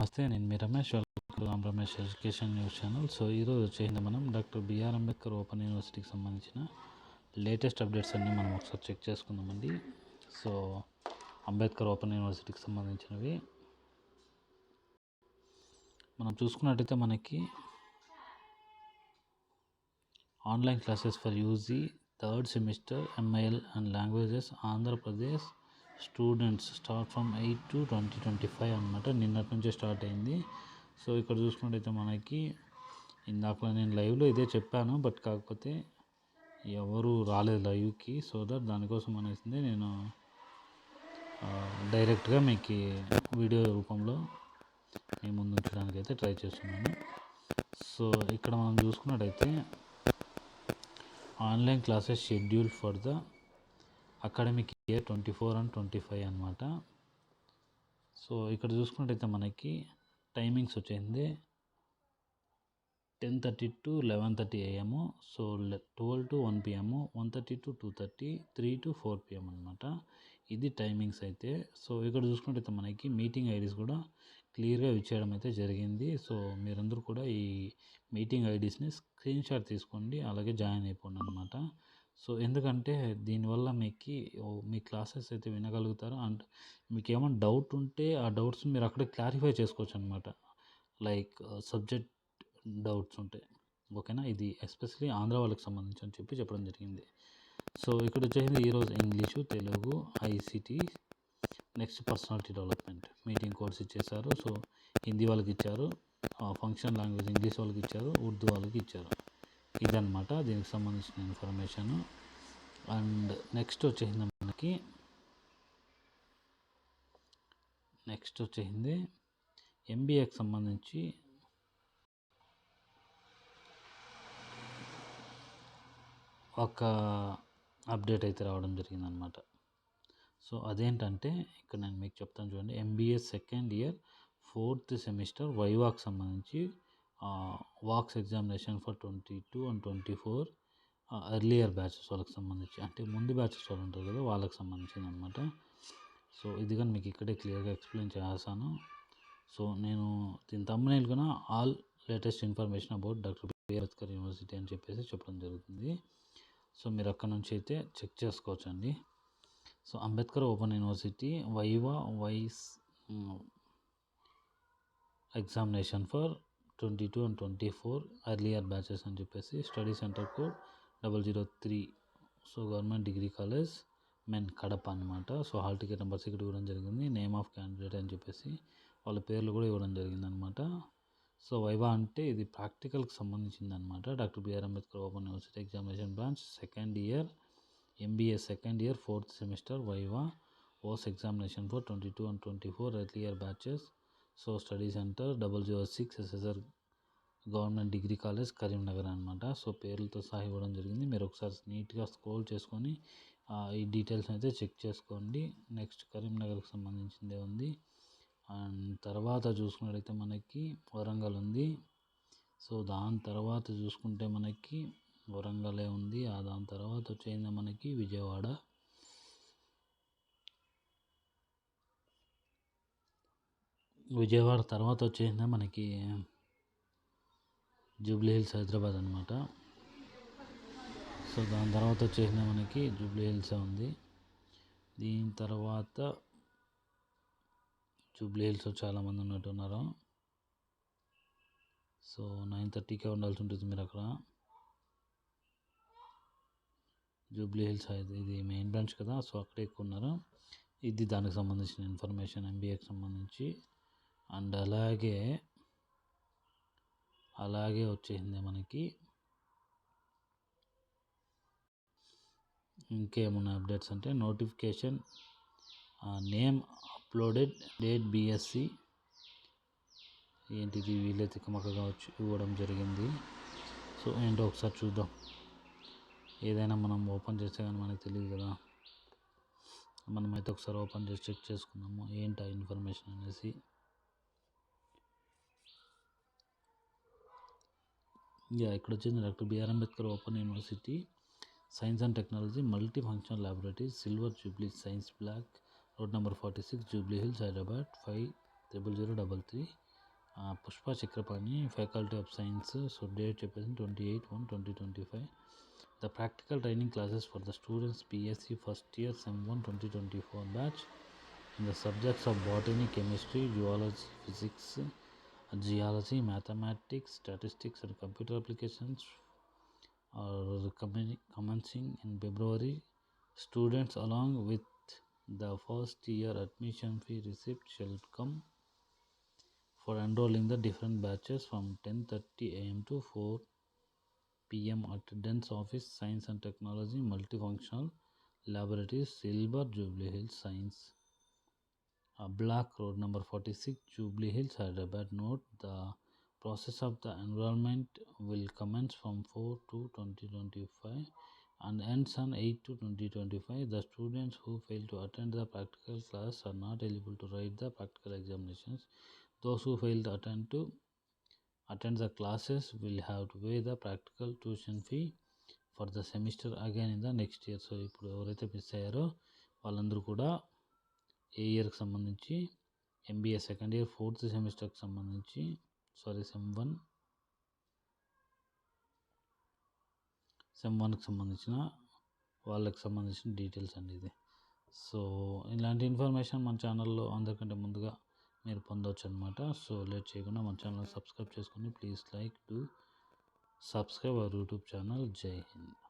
నమస్తే. నేను మీ Ramesh. Welcome to Ramesh education news channel. So ఈరోజు వచ్చేసింది మనం డాక్టర్ బిఆర్ అంబేద్కర్ ఓపెన్ యూనివర్సిటీకి సంబంధించిన లేటెస్ట్ అప్డేట్స్ అన్నీ మనం ఒకసారి చెక్ చేసుకుందామండి. సో అంబేద్కర్ ఓపెన్ యూనివర్సిటీకి సంబంధించినవి మనం చూసుకున్నట్టయితే మనకి online classes for UG third semester mil and languages Andhra Pradesh students start from 8/2/2025 అనమాట. నిన్నటి నుంచే స్టార్ట్ అయింది. సో ఇక్కడ చూసుకున్నట్టయితే మనకి ఇందాక నేను లైవ్లో ఇదే చెప్పాను, బట్ కాకపోతే ఎవరు రాలేదు లైవ్కి. సో దానికోసం అనేసి నేను డైరెక్ట్గా మీకు వీడియో రూపంలో మీ ముందు ఉంచడానికి అయితే ట్రై చేస్తున్నాను. సో ఇక్కడ మనం చూసుకున్నట్టయితే online classes schedule for the academic year 24 and 25 అనమాట. సో ఇక్కడ చూసుకున్నట్టయితే మనకి టైమింగ్స్ వచ్చింది 10:30 to 11:30 AM, so 12 to 1 PM, 1:30 to 2:30, 3 to 4 PM అనమాట. ఇది టైమింగ్స్ అయితే. సో ఇక్కడ చూసుకున్నట్టయితే మనకి మీటింగ్ ఐడీస్ కూడా క్లియర్గా ఇచ్చేయడం అయితే జరిగింది. సో మీరందరూ కూడా ఈ మీటింగ్ ఐడీస్ని స్క్రీన్ షాట్ తీసుకోండి, అలాగే జాయిన్ అయిపోండి అనమాట. సో ఎందుకంటే దీనివల్ల మీ క్లాసెస్ అయితే వినగలుగుతారు. అండ్ మీకు ఏమైనా డౌట్ ఉంటే ఆ డౌట్స్ మీరు అక్కడే క్లారిఫై చేసుకోవచ్చు అనమాట. లైక్ సబ్జెక్ట్ డౌట్స్ ఉంటాయి, ఓకేనా. ఇది ఎస్పెషలీ ఆంధ్ర వాళ్ళకి సంబంధించి అని చెప్పడం జరిగింది. సో ఇక్కడ వచ్చేసి ఈరోజు English, Telugu, ICT, next personality development meeting course ఇచ్చేసారు. సో హిందీ వాళ్ళకి ఇచ్చారు, ఫంక్షన్ లాంగ్వేజ్ ఇంగ్లీష్ వాళ్ళకి ఇచ్చారు, ఉర్దూ వాళ్ళకి ఇచ్చారు. ఇదన్నమాట దీనికి సంబంధించిన ఇన్ఫర్మేషన్. అండ్ నెక్స్ట్ వచ్చేసింది ఎంబీఏకి సంబంధించి ఒక అప్డేట్ అయితే రావడం జరిగిందనమాట. సో అదేంటంటే ఇక్కడ నేను మీకు చెప్తాను చూడండి. MBA second year 4th semester వైవాక్ సంబంధించి వాక్స్ examination for 22 and 24 earlier batches వాళ్ళకి సంబంధించి, అంటే ముందు బ్యాచెస్ వాళ్ళు ఉంటారు కదా, వాళ్ళకి సంబంధించింది అనమాట. సో ఇది కానీ మీకు ఇక్కడే క్లియర్గా ఎక్స్ప్లెయిన్ చేస్తాను. సో నేను దీని తమ్మునేల్ కన్నా all latest information about doctor BR Ambedkar university అని చెప్పడం జరుగుతుంది. సో మీరు అక్కడ నుంచి అయితే చెక్ చేసుకోవచ్చండి. సో అంబేద్కర్ ఓపెన్ యూనివర్సిటీ వైస్ examination for 22 and 24 earlier batches అని study centre code 003. So government degree college men Kadapa అనమాట. సో హాల్ టికెట్ నెంబర్స్ ఇక్కడ ఇవ్వడం జరిగింది, నేమ్ ఆఫ్ క్యాండిడేట్ అని వాళ్ళ పేర్లు కూడా ఇవ్వడం జరిగింది అనమాట. సో వైవా అంటే ఇది ప్రాక్టికల్కి సంబంధించింది అనమాట. Doctor BR Ambedkar open university examination branch second year MBA second year 4th semester viva ఓస్ examination for 22 and 24 earlier batches. So study centre 006 SSR government degree college Karimnagar అనమాట. సో పేర్లతో సహా ఇవ్వడం జరిగింది. మీరు ఒకసారి నీట్గా స్క్రోల్ చేసుకొని ఈ డీటెయిల్స్ అయితే చెక్ చేసుకోండి. నెక్స్ట్ కరీంనగర్కి సంబంధించిందే ఉంది. అండ్ తర్వాత చూసుకున్నట్టయితే మనకి వరంగల్ ఉంది. సో దాని తర్వాత చూసుకుంటే మనకి వరంగలే ఉంది. దాని తర్వాత వచ్చేది మనకి విజయవాడ తర్వాత వచ్చేసింది మనకి జూబ్లీ హిల్స్ హైదరాబాద్ అనమాట. సో దాని తర్వాత వచ్చేసింది మనకి జూబ్లీ హిల్స్ ఉంది. దీని తర్వాత జూబ్లీ హిల్స్లో చాలామంది ఉన్నట్టున్నారు. సో 9:30కే ఉండాల్సి ఉంటుంది మీరు అక్కడ. జూబ్లీ హిల్స్ ఇది మెయిన్ బ్రాంచ్ కదా, సో అక్కడే ఎక్కువ ఉన్నారు. ఇది దానికి సంబంధించిన ఇన్ఫర్మేషన్ ఎంబీఏకి సంబంధించి. అండ్ అలాగే వచ్చేసింది మనకి ఇంకేమున్న అప్డేట్స్ అంటే notification name uploaded date BSc ఏంటిది వీళ్ళే తిక్కమక్కగా వచ్చి ఇవ్వడం జరిగింది. సో ఏంటో ఒకసారి చూద్దాం. ఏదైనా మనం ఓపెన్ చేస్తే కానీ మనకు తెలియదు కదా, మనమైతే ఒకసారి ఓపెన్ చేసి చెక్ చేసుకుందాము ఏంటి ఆ ఇన్ఫర్మేషన్ అనేసి. ఇక్కడ వచ్చింది doctor BR Ambedkar open university science and technology multi functional laboratory silver jubilee science block road number 46 Jubilee Hills Hyderabad 500033. Pushpa Chakrapani, faculty of science. So date చెప్పేసి 28/1/2025. The practical training classes for the students BSc first year Sem 1 2024 batch in the subjects of botany, chemistry, zoology, physics, geology, mathematics, statistics and computer applications are commencing in February. Students along with the first year admission fee receipt shall come for enrolling the different batches from 10:30 a.m. to 4 p.m. at Dens Office, Science and Technology, Multifunctional Laboratories, Silver, Jubilee Hills, Science Block Road number 46, Jubilee Hills, Hyderabad. Note: the process of the enrollment will commence from 4/2/2025 and ends on 8/2/2025. The students who fail to attend the practical class are not eligible to write the practical examinations. Those who fail to attend the classes will have to pay the practical tuition fee for the semester again in the next year. So ఇప్పుడు ఎవరైతే miss అయ్యారో వాళ్ళందరూ కూడా ఏ ఇయర్కి సంబంధించి MBA second year 4th సెమిస్టర్కి సంబంధించి sem వన్కి సంబంధించిన వాళ్ళకి సంబంధించిన డీటెయిల్స్ అండి ఇది. సో ఇలాంటి ఇన్ఫర్మేషన్ మన ఛానల్లో అందరికంటే ముందుగా మీరు పొందవచ్చు అనమాట. సో లేట్ చేయకుండా మన ఛానల్ సబ్స్క్రైబ్ చేసుకొని please like to subscribe our YouTube channel. జై హింద్.